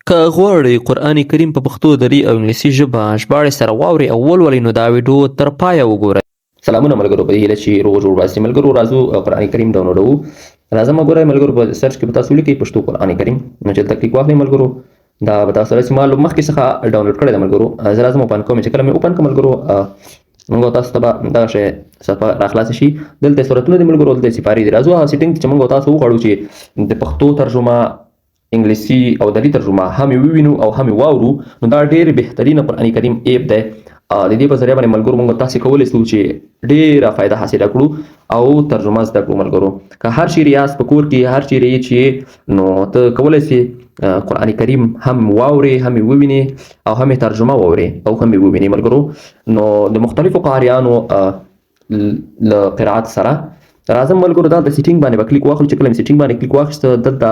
که غواړئ قرآن کریم په پښتو دري او انګلیسي ژبه ژباړې سره واورئ او ولولئ نو دا ویډیو تر پایه وګورئ. سلامونه ملګرو، په دې هیله چې روغ جوړ باسي. ملګرو راځو قرآن کریم ډاونلوډوو. راځم وګورئ ملګرو، په سرچ کې به تاسو ولیکئ پښتو قرآن کریم، نو چې دلته کلیک واخلئ ملګرو. دا به تاسو سره چې ما مخکې څخه ډاونلوډ کړی ده ملګرو. زه راځم اوپن کوم، چې کله مې اوپن کړم ملګرو موږ تاسو ته به دغه شی صفحه راخلاصه شي. دلته صورتونه دي ملګرو، دلته سپارې دي. راځو هغه سیټینګ چې موږ تاسو وغواړو چې د پښتو ترجمه، انګلیسي او دري ترجمه هم ووینو او هم واورو، نو دا ډېر بهترینه قرآن کریم ایپ دی. د دې په ذریعه باندې ملګرو موږ تاسو کولی شو چې ډېره فایده حاصله کړو او ترجمه زده کړو ملګرو. که هر چیرې یاست په کور کې، هر چیرې یې چې نو ته کولی شې قرآن کریم هم واورې، هم ووینې او هم ترجمه واورې او هم ووینې ملګرو. نو د مختلفو قاریانو له قرائت سره راځم ملګرو، دا د سیټینګ باندې به کلیک واخلو. چې کله مې سیټینګ باندې کلیک واخیسته، دلته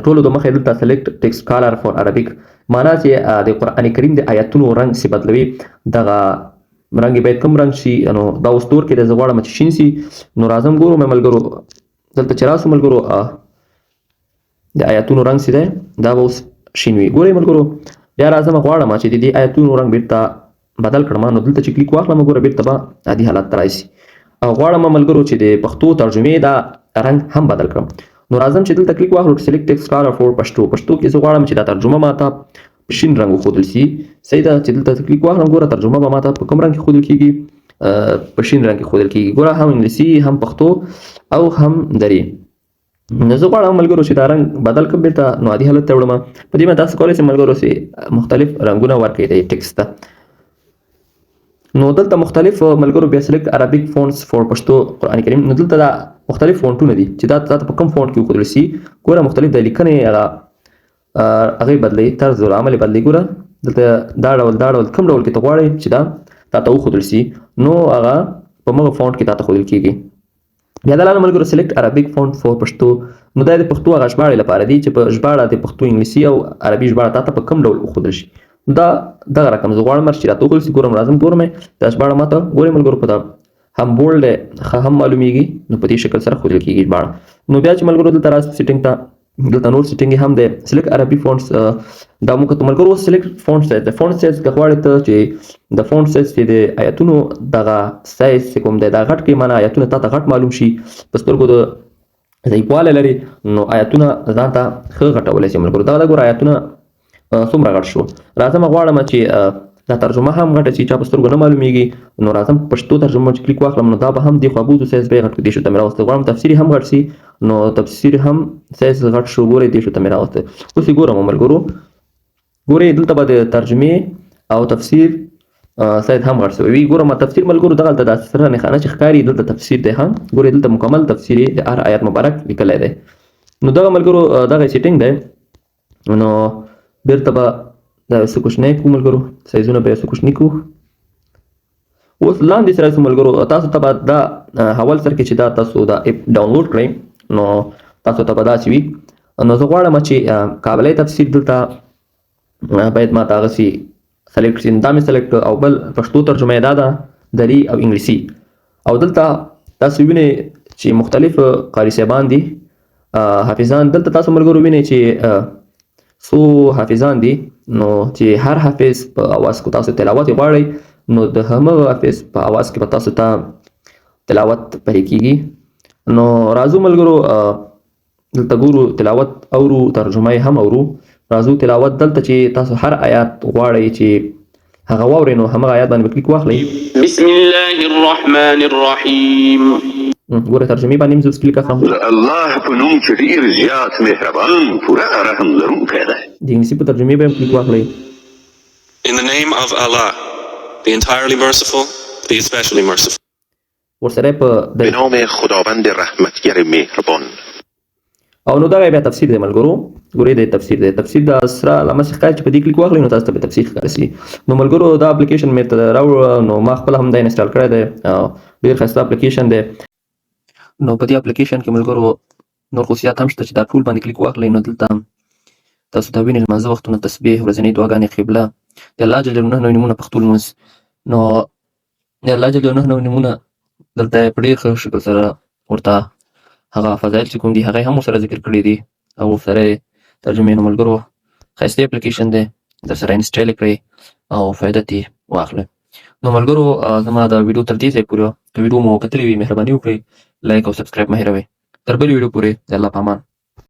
ټولو د مخې دلته سلیکټ ټیکسټ کالر فور عربیک، معنا چې د قرآن کریم د آیتونو رنګ چې بدلوي، دغه رنګ باید کوم رنګ شي. نو دا اوس تور کې دی، زه غواړم چې شین شي. نو راځم ګورو مې ملګرو، دلته چې راسو ملګرو د آیتونو رنګ چې دی دا به اوس شین وي. ګورئ ملګرو، بیا راځم غواړم چې د دې آیتونو رنګ بیرته بدل کړم. نو دلته چې کلیک واخلم ګوره بیرته به عادي حالت ته راشي. غواړم ملګرو چې د پښتو ترجمې دا رنګ هم بدل کړم. نو راځم چې دلته کلیک واخلو سلیکټ ټیکسټ کالر فور پښتو کې زه غواړم چې دا ترجمه ماته په شین رنګ وښودل شي. صحیح ده، چې دلته کلیک واخلم ګوره ترجمه به ماته په کوم رنګ کې ښودل کیږي؟ په شین رنګ کې ښودل کیږي. ګوره هم انګلیسي، هم پښتو او هم دري. نو زه غواړم ملګرو چې دا رنګ بدل کړم بیرته، نو عادي حالت ته وړم. په دې باندې تاسو کولی شئ ملګرو چې مختلف رنګونه ورکړئ د ټیکسټ ته. نو دلته مختلف ملګرو بیا سلیکټ عربیک فونټس فور پښتو قرآن کریم، نو دلته دا مختلف فونټونه دي چې دا تاسو په کوم فونټ کې وښودل شي. ګوره مختلف د لیکنې هغه بدلې، طرز العمل بدلې. ګوره دلته دا ډول کوم ډول کې ته غواړئ چې دا تاسو وښودل شي، نو هغه په موږ فونټ کې تاسو ښودل کیږي. بیا دا ملګرو سلیکټ عربیک فونټ فور پښتو، نو دا د پښتو هغه ژباړې لپاره دي چې په ژباړه د پښتو، انګلیسي او عربي ژباړه تاسو په کوم ډول وښودل شي. دا دغه رقم زه غواړم چې راته وښودل شي. ګورم راځم ګورم دا ژباړه ماته ګورئ ملګرو په دا هم بولډ هم معلومیږي، نو په دې شکل سره ښودل کیږي ژباړه. نو بیا چې ملګرو دلته راسو سیټینګ ته، دلته نور سیټینګ هم دی سلیکټ عربي فونټس. دا موږ ته ملګرو سلیکټ فونټ سایز، د فونټ سایز که غواړئ ته چې د فونټ سایز چې د آیتونو دغه سایز چې کوم دی دا غټ کړئ، معنا آیتونه تاته غټ معلوم شي، په سترګو د ضعیفوالی لري، نو آیتونه ځان ته ښه غټولی شي ملګرو. دا ګوره آیتونه څومره غټ شو. راځم غواړم چې دا ترجمه هم غټه شي، چا په سترګو نه معلومیږي. نو راځم پښتو ترجمه چې کلیک واخلم، نو دا به هم د خوابوزو سایز به یې غټ کړي. دې شو ته مې راوسته. غواړم تفسیر هم غټ شي، نو تفسیر هم سایز غټ شو. ګورئ دې شو ته مې راوسته. اوس یې ګورم ملګرو، ګورئ دلته به د ترجمې او تفسیر سایز هم غټ شوی وي. ګورم تفسیر ملګرو دغلته دا سره نښانه چې ښکاري دلته تفسیر دی. ها ګورئ دلته مکمل تفسیر د هر آیت مبارک لیکلی دی. نو دغه ملګرو دغه سیټینګ دی. نو بیرته به دا څه کوچنی کړو ملګرو، سایزونه به یې څه کوچني کړو. اوس لاندې سره راسو ملګرو، تاسو ته به دا حوال سر کې چې دا تاسو دا اپ ډاونلوډ کړئ، نو تاسو ته به داسې وي. نو زه غواړم چې کابلی تفسیر دلته باید ما ته هغسې سلیکټ شي. دا مې سلیکټ او بل پښتو ترجمه یې دا ده دري او انګلیسي. او دلته تاسو وینئ چې مختلف قاري صاحبان دي، حافظان. دلته تاسو ملګرو وینئ چې څو حافظان دي، نو چې هر حافظ په اواز کې تاسو تلاوت غواړئ، نو د همغه حافظ په اواز کې به تاسو ته تلاوت پرې کیږي. نو راځو ملګرو دلته ګورو تلاوت اورو، ترجمه هم اورو. راځو تلاوت دلته چې تاسو هر آیات غواړئ چې هغه واورئ، نو همغه آیات باندې کلیک واخلئ. بسم الله الرحمن الرحیم. ګوره ترجمې باندې هم زه کلیک اخلم. الله په نوم چې ډېر زیات مهربان پوره رحم لرونکی دی. د انګلیسي په ترجمې به هم کلیک واخلئ. In the name of Allah, the entirely merciful, the especially merciful. ورسره په به نام خداوند رحمتگر مهربان. او نو دغه بیا تفسیر دی ملګرو. ګورئ د تفسیر دی، تفسیر د سره علامه چې ښکاري چې په دې کلیک واخلئ، نو تاسو ته به تفسیر ښکاره شي. نو ملګرو دا اپلیکیشن مې ته راوړ، نو ما خپله هم دا انسټال کړی دی. ډېر ښایسته اپلیکیشن دی. نو په دې اپلیکیشن کې ملګرو نور خصوصیات هم شته چې دا ټول باندې کلیک واخلئ. نو دلته تاسو ته وینئ لمانځه وختونه، تسبیح، ورځنۍ دعاګانې، قبله، د الله جل جلاله نوي نومونه پښتو لمونځ. نو د الله جل جلاله نوي نومونه دلته په ډېر ښه شکل سره ورته هغه فضایل چې کوم دي هغه هم ورسره ذکر کړي دي او ورسره ترجمې. نو ملګرو ښایسته اپلیکیشن دی، در سره انسټال یې کړئ او فایده ترې واخلئ. نو ملګرو زما دا ویډیو تر دې ځایه پورې وه. که ویډیو مو کتلې وي مهرباني وکړئ لایک او سبسکرایب مه هېروئ. تر بلې ویډیو پورې د الله په امان.